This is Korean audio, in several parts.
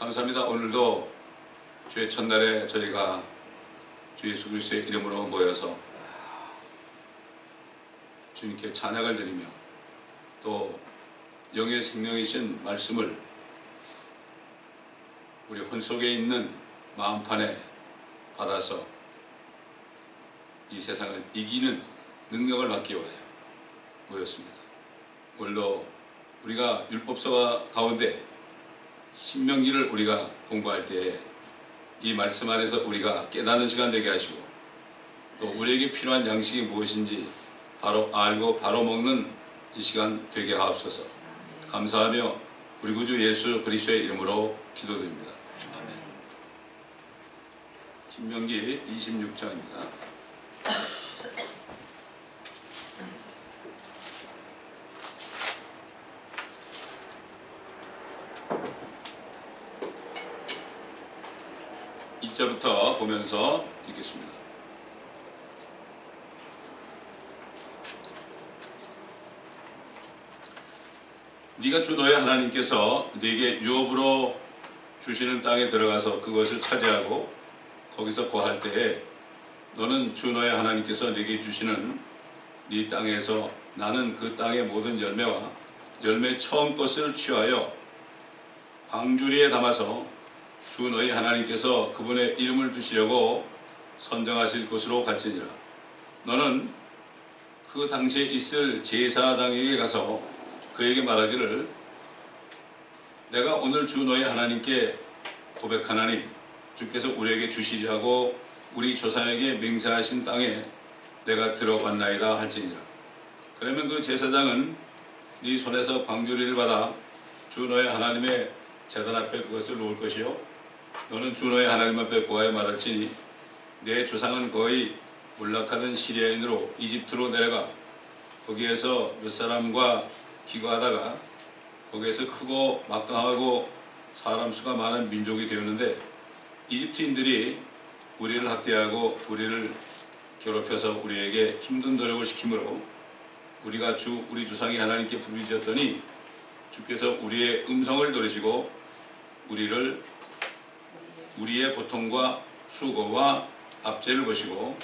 감사합니다. 오늘도 주의 첫날에 저희가 주 예수 그리스도의 이름으로 모여서 주님께 찬양을 드리며 또 영의 생명이신 말씀을 우리 혼속에 있는 마음판에 받아서 이 세상을 이기는 능력을 받기 위하여 모였습니다. 오늘도 우리가 율법서 가운데 신명기를 우리가 공부할 때에 이 말씀 안에서 우리가 깨닫는 시간 되게 하시고 또 우리에게 필요한 양식이 무엇인지 바로 알고 바로 먹는 이 시간 되게 하옵소서. 감사하며 우리 구주 예수 그리스도의 이름으로 기도드립니다. 아멘. 신명기 26장입니다. 부터 보면서 읽겠습니다. 네가 주 너의 하나님께서 네게 유업으로 주시는 땅에 들어가서 그것을 차지하고 거기서 거할 때에 너는 주 너의 하나님께서 네게 주시는 네 땅에서 나는 그 땅의 모든 열매와 열매 처음 것을 취하여 광주리에 담아서 주 너희 하나님께서 그분의 이름을 두시려고 선정하실 곳으로 갈지니라. 너는 그 당시에 있을 제사장에게 가서 그에게 말하기를 내가 오늘 주 너희 하나님께 고백하나니 주께서 우리에게 주시리 하고 우리 조상에게 맹세하신 땅에 내가 들어갔나이다 할지니라. 그러면 그 제사장은 네 손에서 광주리를 받아 주 너희 하나님의 제단 앞에 그것을 놓을 것이요 너는 주 너의 하나님 앞에 고하여 말할지니 내 조상은 거의 몰락하던 시리아인으로 이집트로 내려가 거기에서 몇 사람과 기거하다가 거기에서 크고 막강하고 사람 수가 많은 민족이 되었는데 이집트인들이 우리를 학대하고 우리를 괴롭혀서 우리에게 힘든 노력을 시키므로 우리가 우리 조상이 하나님께 부르짖었더니 주께서 우리의 음성을 들으시고 우리의 고통과 수고와 압제를 보시고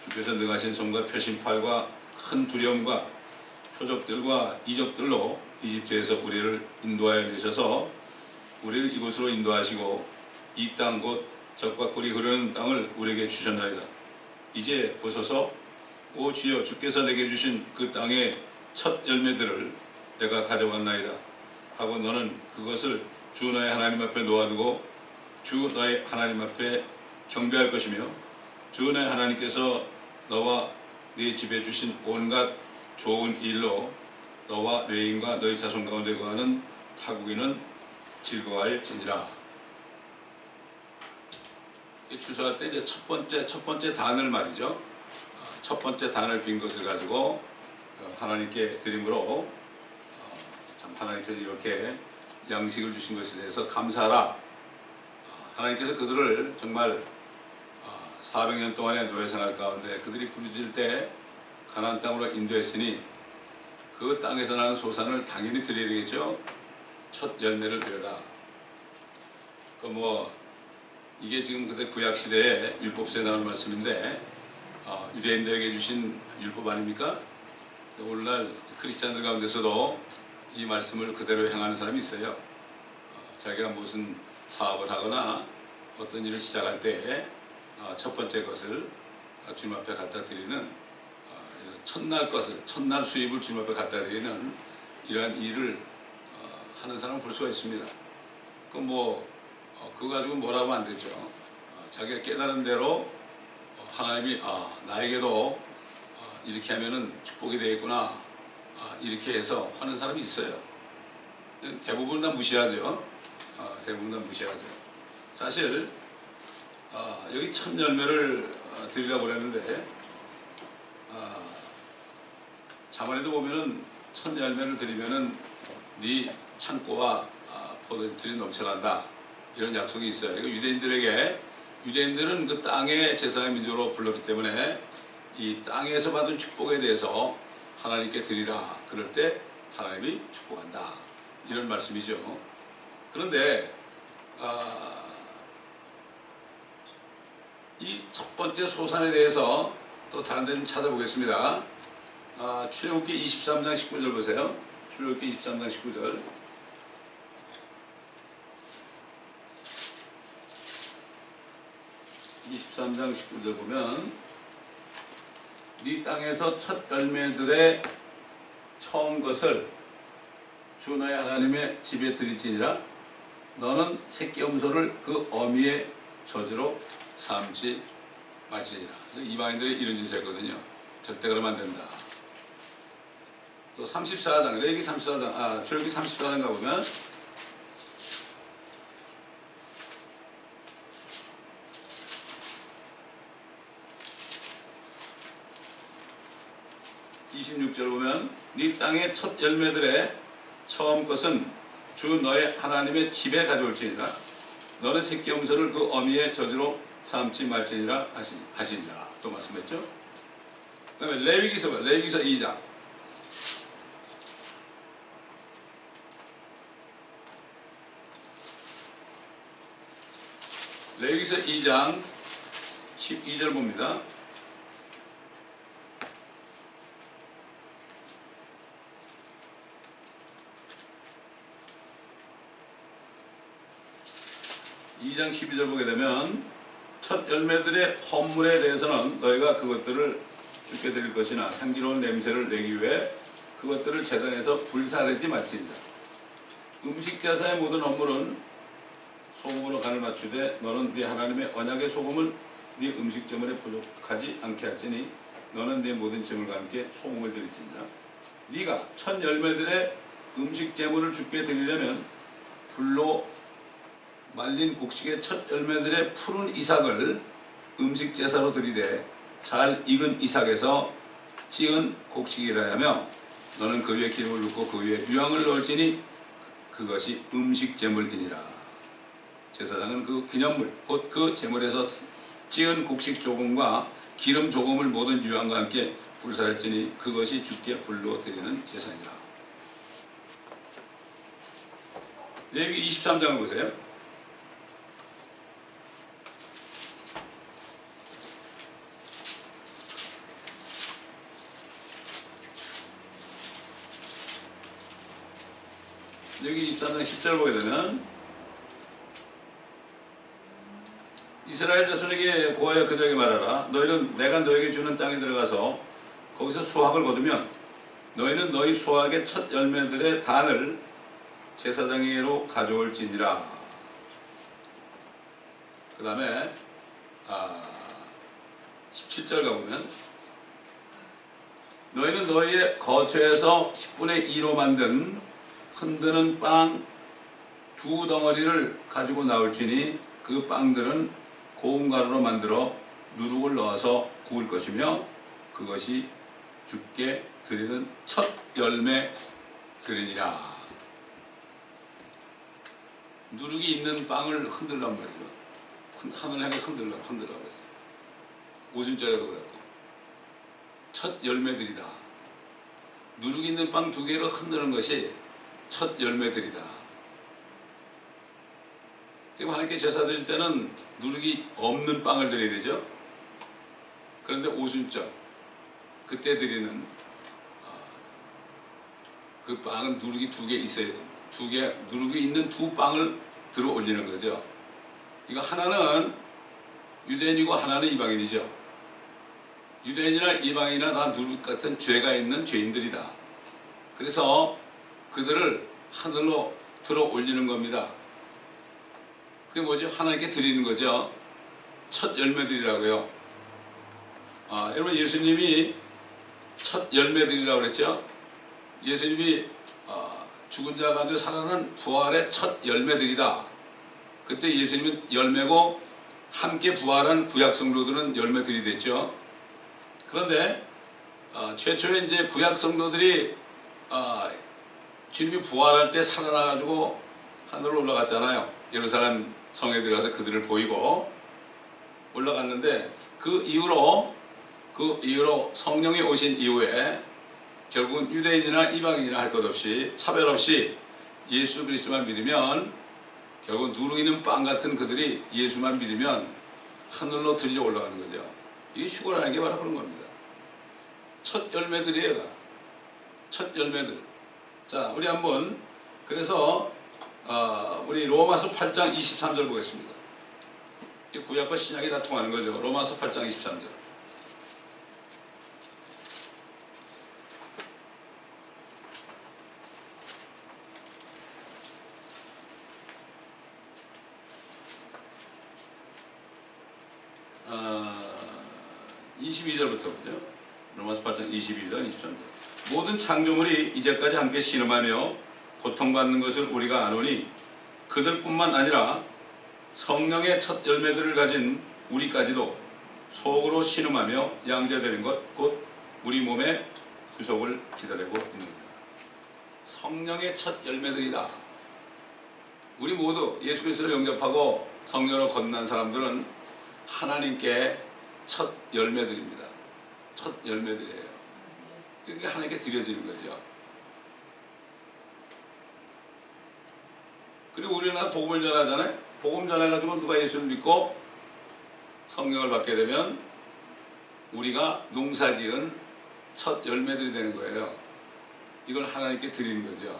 주께서 능하신 손과 표심팔과 큰 두려움과 표적들과 이적들로 이집트에서 우리를 인도하여 내셔서 우리를 이곳으로 인도하시고 이 땅 곧 젖과 꿀이 흐르는 땅을 우리에게 주셨나이다. 이제 보소서 오 주여 주께서 내게 주신 그 땅의 첫 열매들을 내가 가져왔나이다 하고 너는 그것을 주 너의 하나님 앞에 놓아두고 주 너의 하나님 앞에 경배할 것이며 주 너의 하나님께서 너와 네 집에 주신 온갖 좋은 일로 너와 레인과 너의 자손 가운데 거하는 타국인은 즐거워할지니라. 추수할 때 이제 첫 번째 단을 말이죠. 첫 번째 단을 빈 것을 가지고 하나님께 드림으로 참 하나님께서 이렇게 양식을 주신 것에 대해서 감사하라. 하나님께서 그들을 정말 400년 동안의 노예 생활 가운데 그들이 부르짖을 때 가나안 땅으로 인도했으니 그 땅에서 나는 소산을 당연히 드려야 되겠죠. 첫 열매를 드려라. 이게 지금 그때 구약 시대에 율법서에 나오는 말씀인데 유대인들에게 주신 율법 아닙니까? 오늘날 크리스찬들 가운데서도 이 말씀을 그대로 행하는 사람이 있어요. 자기가 무슨 사업을 하거나 어떤 일을 시작할 때 첫 번째 것을 주님 앞에 갖다 드리는 첫날 수입을 주님 앞에 갖다 드리는 이러한 일을 하는 사람을 볼 수가 있습니다. 그거 가지고 뭐라고 하면 안 되죠. 자기가 깨달은 대로 하나님이 나에게도 이렇게 하면은 축복이 되겠구나 이렇게 해서 하는 사람이 있어요. 대부분 다 무시하죠. 사실 여기 첫 열매를 드리라고 그랬는데 잠언에도 보면은 첫 열매를 드리면은 네 창고와 포도즙들이 넘쳐난다 이런 약속이 있어요. 이거 유대인들은 그 땅의 제사의 민족으로 불렀기 때문에 이 땅에서 받은 축복에 대해서 하나님께 드리라. 그럴 때 하나님이 축복한다 이런 말씀이죠. 그런데 이 첫 번째 소산에 대해서 또 다른 데 좀 찾아보겠습니다. 출애굽기 23장 19절 보세요. 출애굽기 23장 19절. (23장 19절) 보면 네 땅에서 첫 열매들의 처음 것을 주 너의 하나님의 집에 드릴지니라. 너는 새끼 염소를 그 어미의 저주로 삼지 말지니라. 이방인들이 이런 짓을 했거든요. 절대 그러면 안 된다. 또 34장, 레위기 34장, 출애굽기 34장 가보면 (26절) 보면 네 땅의 첫 열매들의 처음 것은 주 너의 하나님의 집에 가져올지니라. 너는 새끼 염소를 그 어미의 저주로 삼지 말지니라 하시니라. 또 말씀했죠. 그 다음에 레위기서 2장. 레위기서 2장 12절 봅니다. (2장 12절) 보게 되면 첫 열매들의 헌물에 대해서는 너희가 그것들을 주께 드릴 것이나 향기로운 냄새를 내기 위해 그것들을 제단에서 불사르지 말지니라. 음식 제사의 모든 헌물은 소금으로 간을 맞추되 너는 네 하나님의 언약의 소금을 네 음식 제물에 부족하지 않게 할지니 너는 네 모든 제물과 함께 소금을 드릴지니라. 네가 첫 열매들의 음식 제물을 주께 드리려면 불로 말린 곡식의 첫 열매들의 푸른 이삭을 음식 제사로 드리되 잘 익은 이삭에서 찌은 곡식이라 하며 너는 그 위에 기름을 붓고 그 위에 유향을 넣을지니 그것이 음식 제물이니라. 제사장은 그 기념물 곧 그 제물에서 찌은 곡식 조금과 기름 조금을 모든 유향과 함께 불사를지니 그것이 주께 불로 드리는 제사니라. 레위기 23장을 보세요. 여기 24장 10절 보게 되면 이스라엘 자손에게 고하여 그들에게 말하라. 너희는 내가 너에게 주는 땅에 들어가서 거기서 수확을 거두면 너희는 너희 수확의 첫 열매들의 단을 제사장에게로 가져올지니라. 그 다음에 17절 가보면 너희는 너희의 거처에서 10분의 2로 만든 흔드는 빵 2덩어리를 가지고 나올지니 그 빵들은 고운 가루로 만들어 누룩을 넣어서 구울 것이며 그것이 주께 드리는 첫 열매들이니라. 누룩이 있는 빵을 흔들란 말이에요. 하늘을 향해 흔들라고 그랬어요. 오순절에도 그랬고 첫 열매들이다. 누룩이 있는 빵 2개를 흔드는 것이 첫 열매들이다. 하나님께 제사 드릴 때는 누룩이 없는 빵을 드려야 되죠. 그런데 오순절 그때 드리는 그 빵은 누룩이 2개 있어요. 누룩이 있는 2빵을 들어 올리는 거죠. 이거 하나는 유대인이고 하나는 이방인이죠. 유대인이나 이방인이나 다 누룩 같은 죄가 있는 죄인들이다. 그래서 그들을 하늘로 들어 올리는 겁니다. 그게 뭐죠? 하나님께 드리는 거죠. 첫 열매들이라고요. 여러분 예수님이 첫 열매들이라고 그랬죠. 예수님이 죽은 자 가운데 살아난 부활의 첫 열매들이다. 그때 예수님은 열매고 함께 부활한 구약 성도들은 열매들이 됐죠. 그런데 최초에 이제 구약 성도들이 주님이 부활할 때 살아나가지고 하늘로 올라갔잖아요. 예루살렘 성에 들어가서 그들을 보이고 올라갔는데 그 이후로 성령이 오신 이후에 결국은 유대인이나 이방인이나 할 것 없이 차별 없이 예수 그리스도만 믿으면 결국 누르기는 빵 같은 그들이 예수만 믿으면 하늘로 들려 올라가는 거죠. 이게 휴거라는 게 바로 그런 겁니다. 첫 열매들이에요. 첫 열매들. 자, 우리 한번 그래서 우리 로마서 8장 23절 보겠습니다. 이 구약과 신약이 다 통하는 거죠. 로마서 8장 23절. 아, 22절부터 보죠. 로마서 8장 22절, 23절. 모든 창조물이 이제까지 함께 신음하며 고통받는 것을 우리가 아노니 그들뿐만 아니라 성령의 첫 열매들을 가진 우리까지도 속으로 신음하며 양자되는 것 곧 우리 몸의 구속을 기다리고 있느니라. 성령의 첫 열매들이다. 우리 모두 예수 그리스도를 영접하고 성령으로 거듭난 사람들은 하나님께 첫 열매들입니다. 첫 열매들이에요. 그게 하나님께 드려지는 거죠. 그리고 우리는 복음을 전하잖아요. 복음 전해가지고 누가 예수를 믿고 성령을 받게 되면 우리가 농사지은 첫 열매들이 되는 거예요. 이걸 하나님께 드리는 거죠.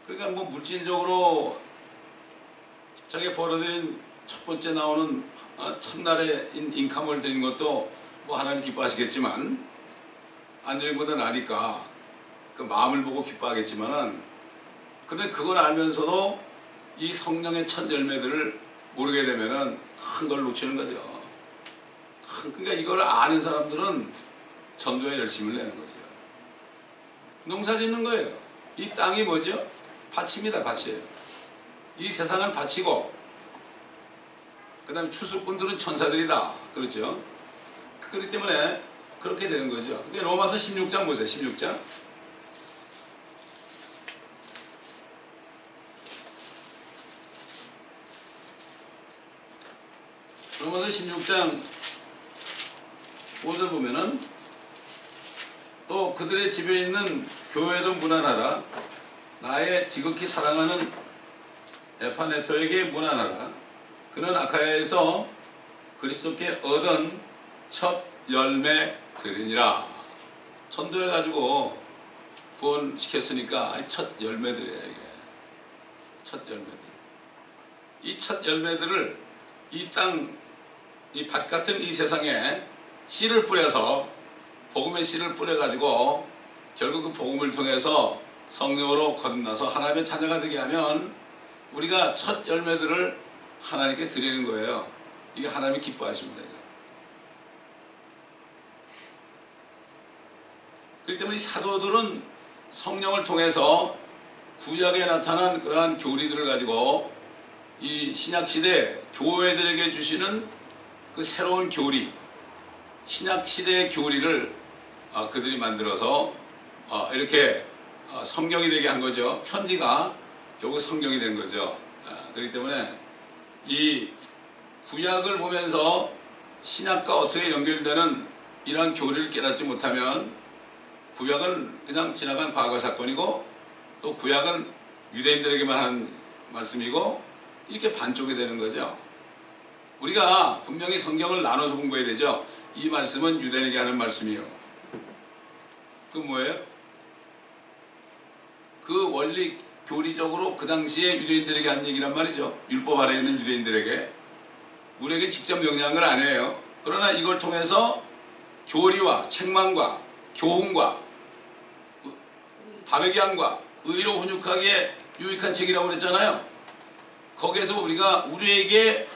그러니까 뭐 물질적으로 자기 벌어들인 첫 번째 나오는 첫날의 인감을 드리는 것도 뭐 하나님 기뻐하시겠지만 안 드리는 것보다 나니까 그 마음을 보고 기뻐하겠지만은 근데 그걸 알면서도 이 성령의 첫 열매들을 모르게 되면은 큰 걸 놓치는 거죠. 그러니까 이걸 아는 사람들은 전도에 열심을 내는 거죠. 농사 짓는 거예요. 이 땅이 뭐죠? 밭입니다. 밭이에요. 이 세상은 밭이고 그 다음에 추수꾼들은 천사들이다. 그렇죠? 그렇기 때문에 그렇게 되는 거죠. 로마서 16장 보세요. 16장. 로마서 16장 5절 보면은 또 그들의 집에 있는 교회도 문안하라. 나의 지극히 사랑하는 에파네토에게 문안하라. 그는 아카야에서 그리스도께 얻은 첫 열매들이니라. 전도해가지고 구원시켰으니까 첫 열매들이에요. 이게 첫 열매들. 이 첫 열매들을 이 땅, 이 밭 같은 이 세상에 씨를 뿌려서 복음의 씨를 뿌려가지고 결국 그 복음을 통해서 성령으로 거듭나서 하나님의 자녀가 되게 하면 우리가 첫 열매들을 하나님께 드리는 거예요. 이게 하나님이 기뻐하십니다. 그렇기 때문에 이 사도들은 성령을 통해서 구약에 나타난 그러한 교리들을 가지고 이 신약시대 교회들에게 주시는 그 새로운 교리, 신약시대의 교리를 그들이 만들어서 이렇게 성경이 되게 한 거죠. 편지가 결국 성경이 된 거죠. 그렇기 때문에 이 구약을 보면서 신약과 어떻게 연결되는 이러한 교리를 깨닫지 못하면 구약은 그냥 지나간 과거 사건이고 또 구약은 유대인들에게만 한 말씀이고 이렇게 반쪽이 되는 거죠. 우리가 분명히 성경을 나눠서 공부해야 되죠. 이 말씀은 유대인에게 하는 말씀이요. 그 뭐예요? 그 원리 교리적으로 그 당시에 유대인들에게 한 얘기란 말이죠. 율법 아래에 있는 유대인들에게. 우리에게 직접 명령한 건 아니에요. 그러나 이걸 통해서 교리와 책망과 교훈과 바르게 함과 의로 훈육하기에 유익한 책이라고 그랬잖아요. 거기에서 우리가 우리에게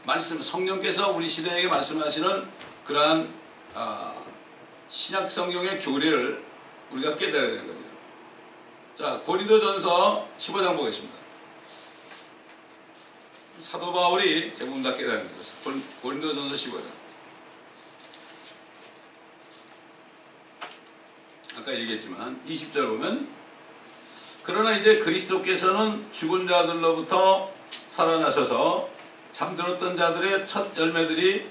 말씀, 성령께서 우리 시대에게 말씀하시는 그러한 신약 성경의 교리를 우리가 깨달아야 되는 거죠. 자, 고린도전서 15장 보겠습니다. 사도 바울이 대부분 다 깨달은 거죠. 고린도전서 15장. 아까 얘기했지만 20절 보면 그러나 이제 그리스도께서는 죽은 자들로부터 살아나셔서 잠들었던 자들의 첫 열매들이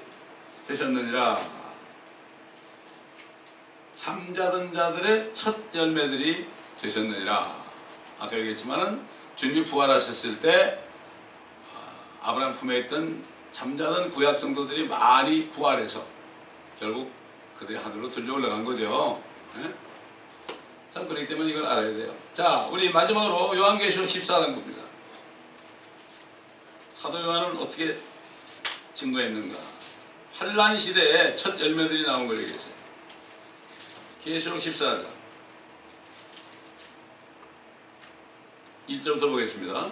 되셨느니라. 잠자던 자들의 첫 열매들이 되셨느니라. 아까 얘기했지만은 주님이 부활하셨을 때 아브라함 품에 있던 잠자는 구약 성도들이 많이 부활해서 결국 그들이 하늘로 들려 올라간 거죠. 네? 참 그렇기 때문에 이걸 알아야 돼요. 자, 우리 마지막으로 요한계시록 14장 봅니다. 사도 요한은 어떻게 증거했는가? 환란 시대에 첫 열매들이 나온 걸 얘기했어요. 계시록 14장 1절부터 보겠습니다.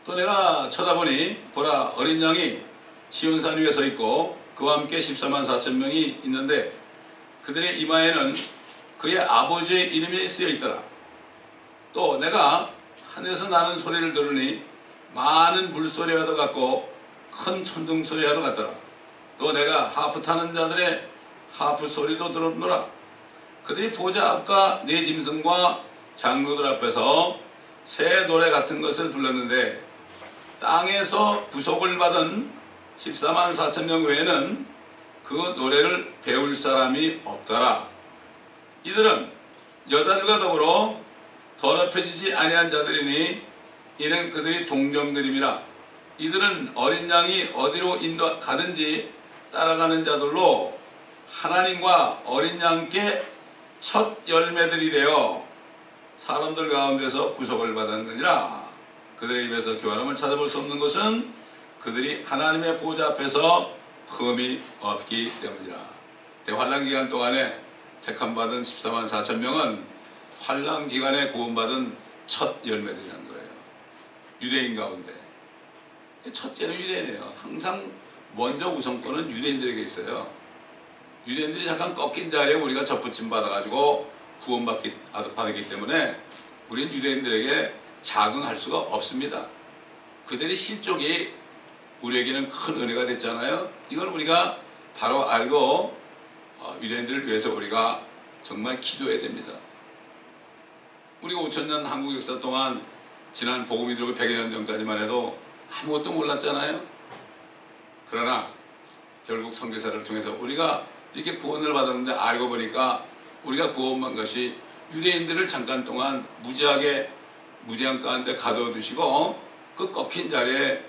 또 내가 쳐다보니 보라, 어린 양이 시온산 위에 서 있고 그와 함께 14만 4천 명이 있는데 그들의 이마에는 그의 아버지의 이름이 쓰여 있더라. 또 내가 하늘에서 나는 소리를 들으니 많은 물소리와도 같고 큰 천둥 소리와도 같더라. 또 내가 하프 타는 자들의 하프 소리도 들었노라. 그들이 보좌 앞과 네 짐승과 장로들 앞에서 새 노래 같은 것을 불렀는데 땅에서 구속을 받은 14만 4천 명 외에는 그 노래를 배울 사람이 없더라. 이들은 여자들과 더불어 더럽혀지지 아니한 자들이니 이는 그들이 동정들임이라. 이들은 어린 양이 어디로 가든지 따라가는 자들로 하나님과 어린 양께 첫 열매들이래요. 사람들 가운데서 구속을 받았느니라. 그들의 입에서 교활함을 찾아볼 수 없는 것은 그들이 하나님의 보좌 앞에서 흠이 없기 때문이라. 대환란 기간 동안에 택함받은 14만 4천 명은 환란 기간에 구원받은 첫 열매들이라는 거예요. 유대인 가운데 첫째는 유대인이에요. 항상 먼저 우선권은 유대인들에게 있어요. 유대인들이 잠깐 꺾인 자리에 우리가 접붙임 받아가지고 구원받기 때문에 우리는 유대인들에게 자긍할 수가 없습니다. 그들의 실족이 우리에게는 큰 은혜가 됐잖아요. 이걸 우리가 바로 알고 유대인들을 위해서 우리가 정말 기도해야 됩니다. 우리가 5,000년 한국 역사 동안 지난 복음이 들어오고 100여 년 전까지만 해도 아무것도 몰랐잖아요. 그러나 결국 선교사를 통해서 우리가 이렇게 구원을 받았는데 알고 보니까 우리가 구원받은 것이 유대인들을 잠깐 동안 무지한 가운데 가둬두시고 그 꺾인 자리에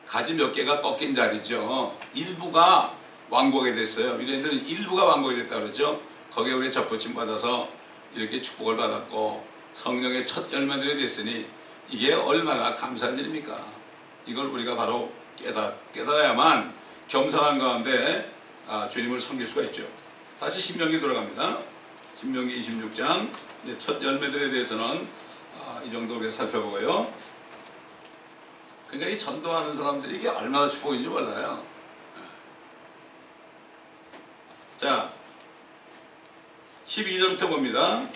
가지 몇 개가 꺾인 자리죠. 일부가 왕복이 됐어요. 유대인들은 일부가 왕복이 됐다고 그러죠. 거기에 우리 접붙임 받아서 이렇게 축복을 받았고 성령의 첫 열매들이 됐으니 이게 얼마나 감사한 일입니까? 이걸 우리가 바로 깨달아야만 겸손한 가운데 주님을 섬길 수가 있죠. 다시 신명기 돌아갑니다. 신명기 26장 첫 열매들에 대해서는 이 정도 우리가 살펴보고요. 그러니까 이 전도하는 사람들이 이게 얼마나 축복인지 몰라요. 자, 12절부터 봅니다.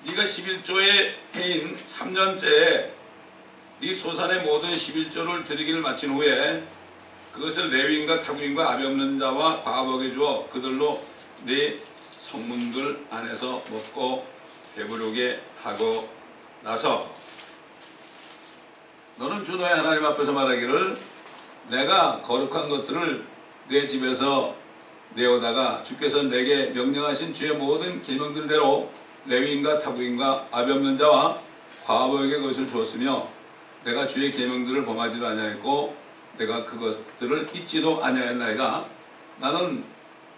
네가 11조의 해인 3년째에 네 소산의 모든 11조를 드리기를 마친 후에 그것을 레위인과 타국인과 아비 없는 자와 과부에게 주어 그들로 네 성문들 안에서 먹고 배부르게 하고 나서 너는 주 너의 하나님 앞에서 말하기를 내가 거룩한 것들을 내 집에서 내오다가 주께서 내게 명령하신 주의 모든 계명들대로 레위인과 타국인과 아비 없는 자와 과부에게 그것을 주었으며 내가 주의 계명들을 범하지도 아니하였고 내가 그것들을 잊지도 아니하였나이다. 나는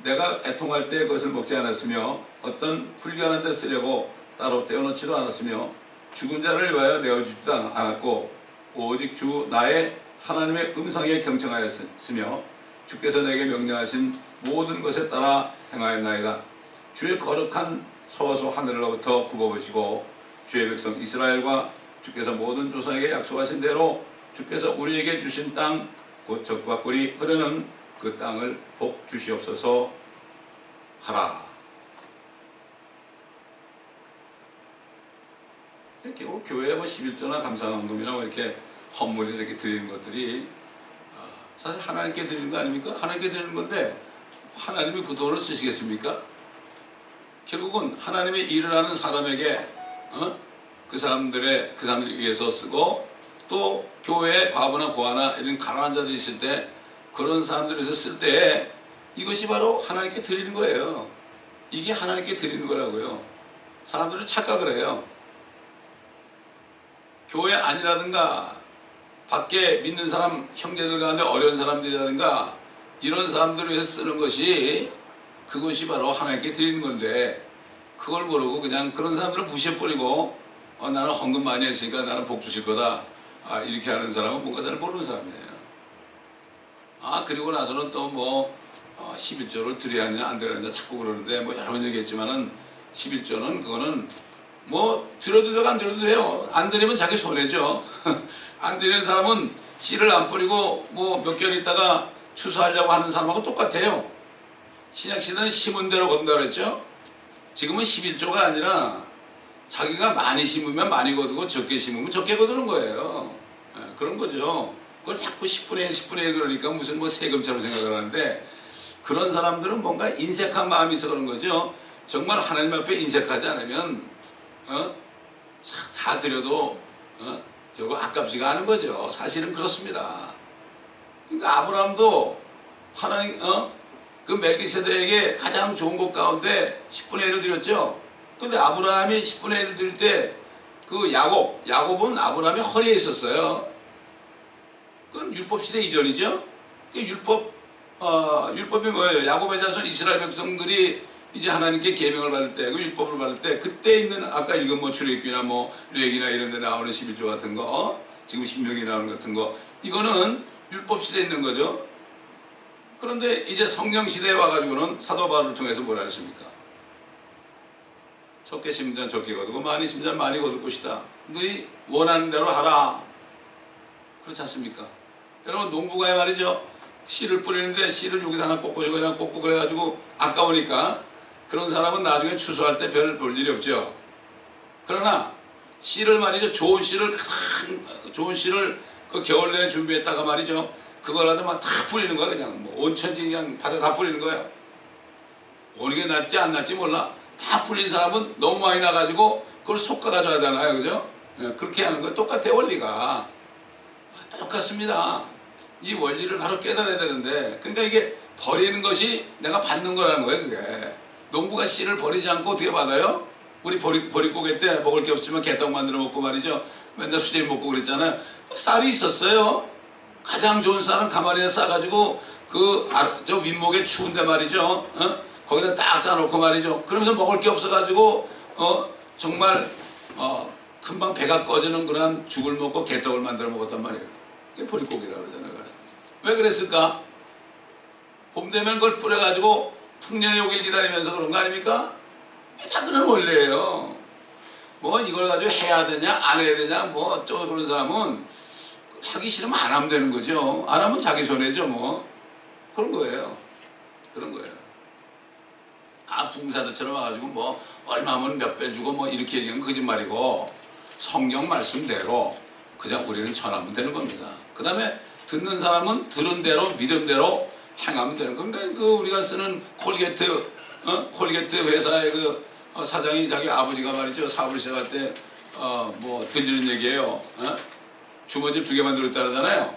내가 애통할 때 그것을 먹지 않았으며 어떤 불결한 데 쓰려고 따로 떼어놓지도 않았으며 죽은 자를 위하여 내어주지도 않았고 오직 주 나의 하나님의 음성에 경청하였으며 주께서 내게 명령하신 모든 것에 따라 행하였나이다. 주의 거룩한 서서 하늘로부터 굽어보시고 주의 백성 이스라엘과 주께서 모든 조상에게 약속하신 대로 주께서 우리에게 주신 땅 곧 젖과 꿀이 흐르는 그 땅을 복 주시옵소서 하라. 결국 교회에 11조나 감사헌금이나 이렇게 헌물을 이렇게 드리는 것들이 사실 하나님께 드리는 거 아닙니까? 하나님께 드리는 건데 하나님이 그 돈을 쓰시겠습니까? 결국은 하나님의 일을 하는 사람에게 그 사람들을 위해서 쓰고 또 교회에 과부나 고아나 이런 가난한 자들이 있을 때 그런 사람들을 위해서 쓸 때 이것이 바로 하나님께 드리는 거예요. 이게 하나님께 드리는 거라고요. 사람들은 착각을 해요. 교회 아니라든가 밖에 믿는 사람 형제들 가운데 어려운 사람들이라든가 이런 사람들을 위해서 쓰는 것이 그것이 바로 하나님께 드리는 건데 그걸 모르고 그냥 그런 사람들을 무시해버리고 나는 헌금 많이 했으니까 나는 복 주실 거다 이렇게 하는 사람은 뭔가 잘 모르는 사람이에요. 그리고 나서는 또 뭐 11조를 드려야 하느냐 안 드려야 하느냐 자꾸 그러는데 뭐 여러 번 얘기했지만은 11조는 그거는 뭐 드려도 되고 안 드려도 돼요. 안 드리면 자기 손해죠. 안 드리는 사람은 씨를 안 뿌리고 뭐 몇 개월 있다가 추수하려고 하는 사람하고 똑같아요. 신약시대는 심은 대로 건다 그랬죠. 지금은 11조가 아니라 자기가 많이 심으면 많이 거두고 적게 심으면 적게 거두는 거예요. 그런 거죠. 그걸 자꾸 10분의 1, 10분의 1 그러니까 무슨 뭐 세금처럼 생각을 하는데 그런 사람들은 뭔가 인색한 마음이 있어 그런 거죠. 정말 하나님 앞에 인색하지 않으면 다 드려도 결국 아깝지가 않은 거죠. 사실은 그렇습니다. 그러니까 아브라함도 하나님 그 멜기세덱에게 가장 좋은 것 가운데 10분의 1을 드렸죠. 근데 아브라함이 10분의 1을 드릴 때 그 야곱은 아브라함의 허리에 있었어요. 그건 율법 시대 이전이죠. 율법이 뭐예요? 야곱의 자손 이스라엘 백성들이 이제 하나님께 계명을 받을 때, 그 율법을 받을 때 그때 있는 아까 읽은 뭐 출애굽기나 뭐 레위기나 이런 데 나오는 11조 같은 거, 지금 신명기 나오는 같은 거, 이거는 율법 시대에 있는 거죠. 그런데 이제 성령 시대에 와가지고는 사도 바울을 통해서 뭐라 했습니까? 적게 심은 자는 적게 거두고 많이 심은 자는 많이 거둘 것이다. 너희 원하는 대로 하라. 그렇지 않습니까? 여러분 농부가 말이죠. 씨를 뿌리는데 씨를 여기다 하나 꽂고 저기 하나 꽂고 그래가지고 아까우니까 그런 사람은 나중에 추수할 때 별 볼 일이 없죠. 그러나 씨를 말이죠. 좋은 씨를 가장 좋은 씨를 그 겨울 내에 준비했다가 말이죠. 그거라도 막 다 뿌리는 거야. 그냥 뭐 온천지 그냥 바다 다 뿌리는 거야. 어느 게 낫지 안 낫지 몰라. 다 뿌린 사람은 너무 많이 나가지고 그걸 솎아가지고 하잖아요. 그죠? 그렇게 하는 거 똑같아요. 원리가. 똑같습니다. 이 원리를 바로 깨달아야 되는데 그러니까 이게 버리는 것이 내가 받는 거라는 거예요. 그게 농부가 씨를 버리지 않고 어떻게 받아요? 우리 보릿고개 때 먹을 게 없지만 개떡 만들어 먹고 말이죠. 맨날 수제비 먹고 그랬잖아요. 쌀이 있었어요. 가장 좋은 쌀은 가마리에 싸가지고 저 윗목에 추운데 말이죠. 거기다 딱 싸놓고 말이죠. 그러면서 먹을 게 없어가지고 정말 금방 배가 꺼지는 그런 죽을 먹고 개떡을 만들어 먹었단 말이에요. 이게 보릿고기라고 그러잖아요. 왜 그랬을까? 봄 되면 그걸 뿌려가지고 풍년의 오길 기다리면서 그런 거 아닙니까? 다 그런 원리예요. 뭐 이걸 가지고 해야 되냐 안 해야 되냐 뭐 어쩌고 그런 사람은 하기 싫으면 안 하면 되는 거죠. 안 하면 자기 손해죠 뭐. 그런 거예요. 그런 거예요. 붕사들처럼 와가지고 뭐 얼마면 몇 배 주고 뭐 이렇게 얘기하면 거짓말이고 성경 말씀대로 그냥 우리는 전하면 되는 겁니다. 그 다음에 듣는 사람은 들은 대로 믿은 대로 행하면 되는 겁니다. 우리가 쓰는 콜게트 회사의 사장이 자기 아버지가 말이죠. 사업을 시작할 때 뭐 들리는 얘기예요. 주머니를 2개 만들었다 그러잖아요.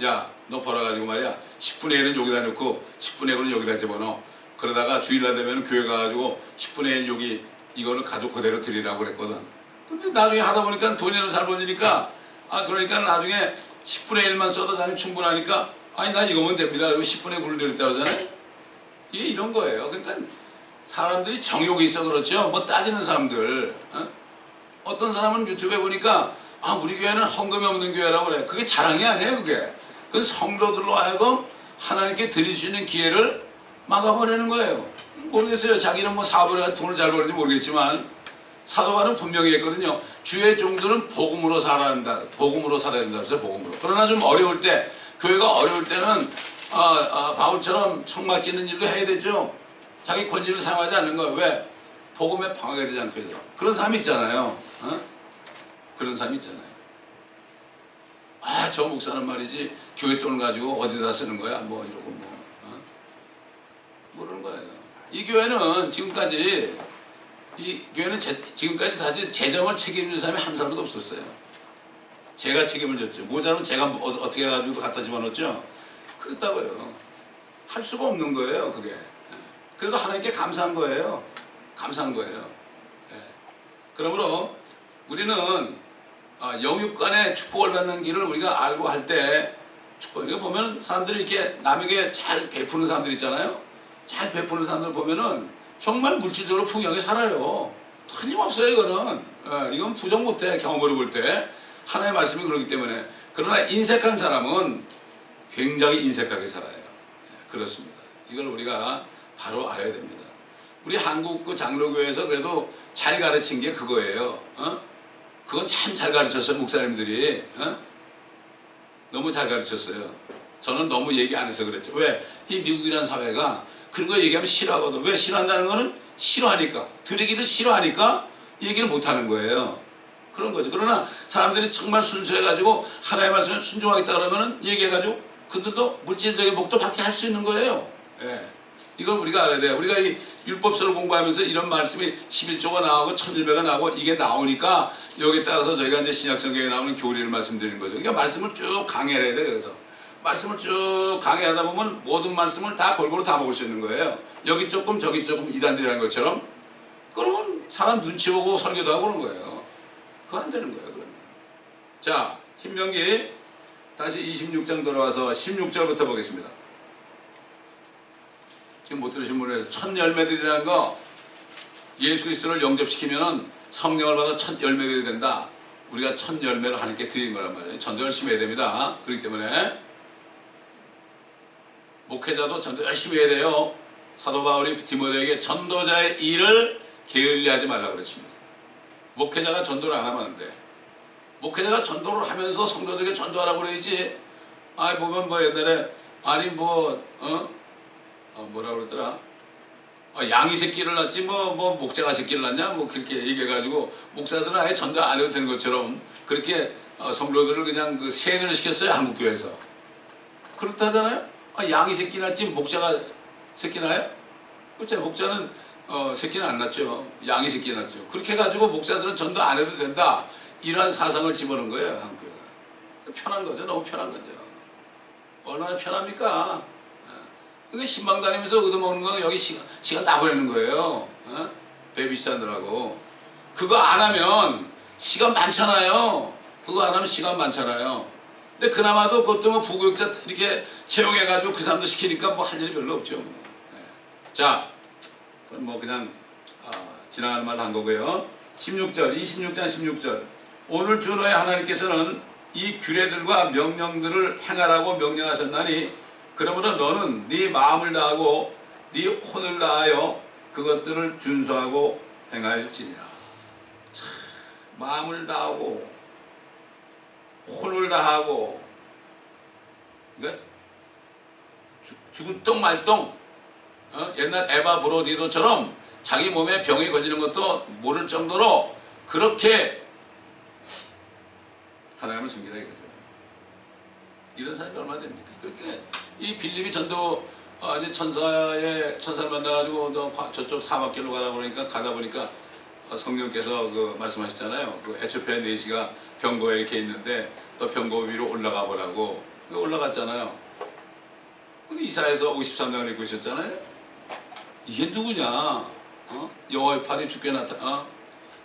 야, 너 벌어가지고 말이야 10분의 1은 여기다 넣고 10분의 1은 여기다 집어넣어. 그러다가 주일날 되면 교회 가가지고 10분의 1 여기 이거를 가족 그대로 드리라고 그랬거든. 근데 나중에 하다 보니까 돈이 잘 벌리니까 그러니까 나중에 10분의 1만 써도 자기 충분하니까 아니 나 이거면 됩니다. 그리고 10분의 9를 드렸다 그러잖아요. 이게 이런 거예요. 그러니까 사람들이 정욕이 있어 그렇죠. 뭐 따지는 사람들. 어떤 사람은 유튜브에 보니까 우리 교회는 헌금이 없는 교회라고 그래. 그게 자랑이 아니에요. 그게. 그건 성도들로 하여금 하나님께 드릴 수 있는 기회를 막아버리는 거예요. 모르겠어요. 자기는 뭐 사업을 해서 돈을 잘 벌는지 모르겠지만 사도바는 분명히 했거든요. 주의 종들은 복음으로 살아야 한다. 복음으로 살아야 된다. 그래서 복음으로. 그러나 좀 어려울 때, 교회가 어려울 때는 바울처럼 청막 짓는 일도 해야 되죠. 자기 권위를 사용하지 않는 거예요. 왜? 복음에 방해가 되지 않게 해서. 그런 사람이 있잖아요. 그런 사람이 있잖아요. 저 목사는 말이지 교회 돈을 가지고 어디다 쓰는 거야? 뭐 이러고 뭐. 모르는 거예요. 이 교회는 지금까지 사실 재정을 책임지는 사람이 한 사람도 없었어요. 제가 책임을 졌죠. 모자라면 제가 어떻게 해가지고 갖다 집어넣었죠. 그랬다고요. 할 수가 없는 거예요. 그게. 그래도 하나님께 감사한 거예요. 감사한 거예요. 그러므로 우리는 영육 간의 축복을 받는 길을 우리가 알고 할 때 축복, 이거 보면 사람들이 이렇게 남에게 잘 베푸는 사람들 있잖아요. 잘 베푸는 사람들 보면은 정말 물질적으로 풍요하게 살아요. 틀림없어요, 이거는. 이건 부정 못해, 경험으로 볼 때. 하나의 말씀이 그렇기 때문에. 그러나 인색한 사람은 굉장히 인색하게 살아요. 그렇습니다. 이걸 우리가 바로 알아야 됩니다. 우리 한국 그 장로교회에서 그래도 잘 가르친 게 그거예요. 그건 참 잘 가르쳤어요, 목사님들이. 너무 잘 가르쳤어요. 저는 너무 얘기 안 해서 그랬죠. 왜? 이 미국이라는 사회가 그런 거 얘기하면 싫어하거든. 왜 싫어한다는 거는 싫어하니까. 들으기를 싫어하니까 얘기를 못 하는 거예요. 그런 거죠. 그러나 사람들이 정말 순수해가지고 하나의 말씀에 순종하겠다 그러면은 얘기해가지고 그들도 물질적인 목도 받게 할 수 있는 거예요. 예. 이걸 우리가 알아야 돼요. 우리가 이 율법서를 공부하면서 이런 말씀이 11조가 나오고 1100가 나오고 이게 나오니까 여기에 따라서 저희가 이제 신약성경에 나오는 교리를 말씀드리는 거죠. 그러니까 말씀을 쭉 강해야 돼. 그래서 말씀을 쭉 강해하다 보면 모든 말씀을 다 골고루 다 먹을 수 있는 거예요. 여기 조금 저기 조금 이단들이라는 것처럼. 그러면 사람 눈치 보고 설교도 하고 그런 거예요. 그거 안 되는 거예요, 그러면. 자, 신명기 다시 26장 돌아와서 16절부터 보겠습니다. 지금 못 들으신 분에서 첫 열매들이라는 거, 예수 그리스도를 영접시키면은 성령을 받아 첫 열매들이 된다. 우리가 첫 열매를 하나님께 드린 거란 말이에요. 전도 열심히 해야 됩니다. 그렇기 때문에 목회자도 전도 열심히 해야 돼요. 사도 바울이 디모데에게 전도자의 일을 게을리하지 말라고 그랬습니다. 목회자가 전도를 안 하면 안 돼. 목회자가 전도를 하면서 성도들에게 전도하라고 그래야지. 보면 뭐 옛날에 뭐라 그랬더라. 양이 새끼를 낳지 목자가 새끼를 낳냐 그렇게 얘기해가지고 목사들은 아예 전도 안 해도 되는 것처럼 그렇게 성도들을 그냥 그 세뇌를 시켰어요, 한국교회에서. 그렇다잖아요. 양이 새끼 낳지 목자가 새끼 낳아요? 그렇죠. 목자는 새끼는 안 낳죠. 양이 새끼 낳죠. 그렇게 해가지고 목사들은 전도 안 해도 된다, 이러한 사상을 집어넣은 거예요, 한국교회가. 편한 거죠. 너무 편한 거죠. 얼마나 편합니까? 그러니까 신방 다니면서 얻어먹는 거 여기 시간 다 보내는 거예요. 베이비시하느라고. 그거 안 하면 시간 많잖아요. 그거 안 하면 시간 많잖아요. 근데 그나마도 그것도 뭐 부교육자 이렇게 채용해가지고 그 사람도 시키니까 뭐 할 일이 별로 없죠. 자, 그건 뭐 그냥 지나가는 말로 한 거고요. 16절, 26장 16절. 오늘 주 너의 하나님께서는 이 규례들과 명령들을 행하라고 명령하셨나니 그러므로 너는 네 마음을 다하고 네 혼을 다하여 그것들을 준수하고 행할지니라. 참, 마음을 다하고 혼을 다하고, 그러니까 죽은 똥 말똥, 옛날 에바 브로디도처럼 자기 몸에 병이 걸리는 것도 모를 정도로 그렇게 하나님을 섬기라 이거죠. 이런 사람이 얼마나 됩니까? 그렇게 이 빌립이 전도 이제 천사를 만나가지고 너 저쪽 사막길로 가라 그러니까 가다 보니까 성령께서 그 말씀하셨잖아요. 그 에티오피아 내시가 병거에 이렇게 있는데 너 병거 위로 올라가 보라고. 올라갔잖아요. 근데 이사야서 53장을 읽고 있었잖아요. 이게 누구냐? 여호와의 팔이 주께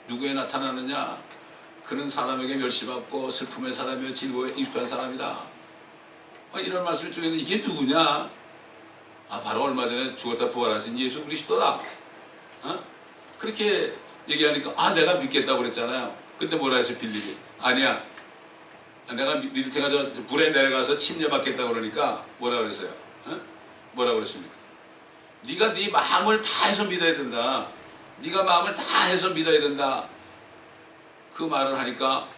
누구에 나타나느냐? 그는 사람에게 멸시받고 슬픔의 사람이며 진고에 익숙한 사람이다. 이런 말씀을 쪽에는 이게 누구냐? 바로 얼마 전에 죽었다 부활하신 예수 그리스도다. 그렇게 얘기하니까 내가 믿겠다고 그랬잖아요. 근데 뭐라 했어요, 빌립이? 아니야. 내가 믿을 테가 저 불에 내려가서 침례받겠다고 그러니까 뭐라 그랬어요? 뭐라 그랬습니까? 네가 네 마음을 다 해서 믿어야 된다. 네가 마음을 다 해서 믿어야 된다. 그 말을 하니까